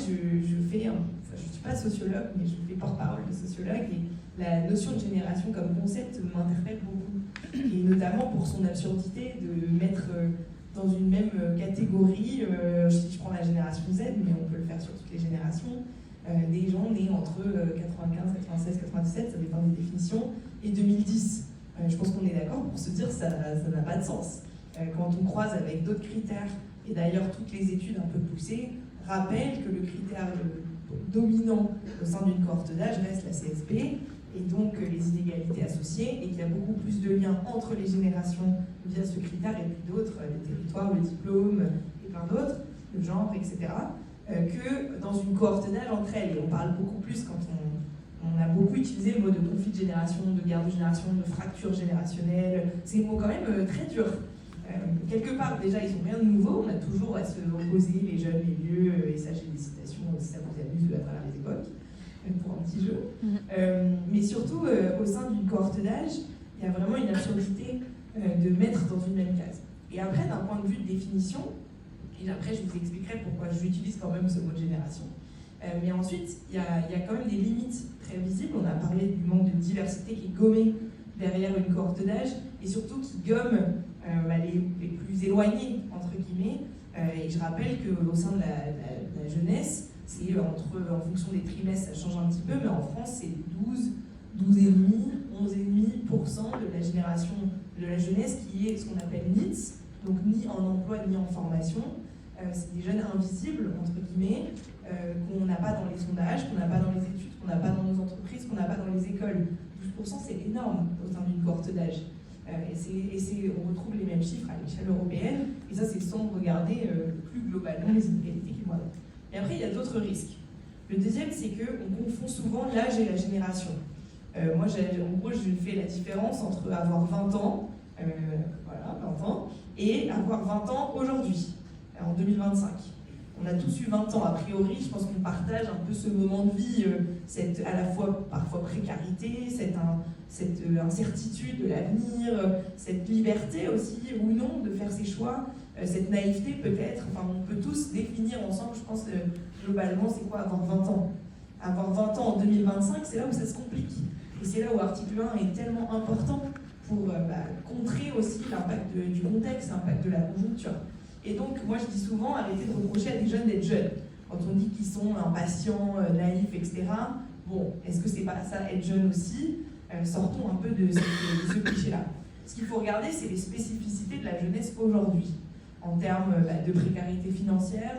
je suis pas sociologue, mais je fais porte-parole de sociologue, et la notion de génération comme concept m'interpelle beaucoup. Et notamment pour son absurdité de mettre dans une même catégorie, si je prends la génération Z, mais on peut le faire sur toutes les générations, des gens nés entre 95, 96, 97, ça dépend des définitions, et 2010. Je pense qu'on est d'accord pour se dire que ça n'a pas de sens. Quand on croise avec d'autres critères, et d'ailleurs toutes les études un peu poussées rappellent que le critère dominant au sein d'une cohorte d'âge reste la CSP, et donc les inégalités associées, et qu'il y a beaucoup plus de liens entre les générations via ce critère et puis d'autres, les territoires, le diplôme et plein d'autres, le genre, etc., que dans une cohorte d'âge entre elles. Et on parle beaucoup plus quand on a beaucoup utilisé le mot de conflit de génération, de guerre de génération, de fracture générationnelle, ces mots quand même très durs. Quelque part, déjà, ils n'ont rien de nouveau, on a toujours à se opposer les jeunes, les vieux, et ça j'ai des citations, si ça vous amuse, à travers les époques, pour un petit jeu. Mais surtout, au sein d'une cohorte d'âge, il y a vraiment une absurdité de mettre dans une même case. Et après, d'un point de vue de définition, et après je vous expliquerai pourquoi j'utilise quand même ce mot de génération, mais ensuite, il y a quand même des limites très visibles. On a parlé du manque de diversité qui est gommé derrière une cohorte d'âge, et surtout qui gomme les plus éloignés, entre guillemets. Et je rappelle qu'au sein de la jeunesse, c'est en fonction des trimestres, ça change un petit peu, mais en France, c'est 12,5%, 11,5% de la génération de la jeunesse qui est ce qu'on appelle NEETs, donc ni en emploi ni en formation. C'est des jeunes invisibles, entre guillemets, qu'on n'a pas dans les sondages, qu'on n'a pas dans les études, qu'on n'a pas dans nos entreprises, qu'on n'a pas dans les écoles. 12%, c'est énorme au sein d'une cohorte d'âge. On retrouve les mêmes chiffres à l'échelle européenne, et ça c'est sans regarder plus globalement les inégalités qui vont avec. Et après, il y a d'autres risques. Le deuxième, c'est qu'on confond souvent l'âge et la génération. Moi, en gros, je fais la différence entre avoir 20 ans, voilà, 20 ans, et avoir 20 ans aujourd'hui, en 2025. On a tous eu 20 ans, a priori, je pense qu'on partage un peu ce moment de vie, cette à la fois parfois précarité, cette incertitude de l'avenir, cette liberté aussi, ou non, de faire ses choix, cette naïveté peut-être. Enfin, on peut tous définir ensemble, je pense, globalement, c'est quoi avoir 20 ans. Avoir 20 ans en 2025, c'est là où ça se complique. Et c'est là où l'article 1 est tellement important pour contrer aussi l'impact du contexte, l'impact de la conjoncture. Et donc, moi je dis souvent, arrêtez de reprocher à des jeunes d'être jeunes. Quand on dit qu'ils sont impatients, naïfs, etc., bon, est-ce que c'est pas ça, être jeune aussi? Sortons un peu de ce cliché-là. Ce qu'il faut regarder, c'est les spécificités de la jeunesse aujourd'hui, en termes de précarité financière,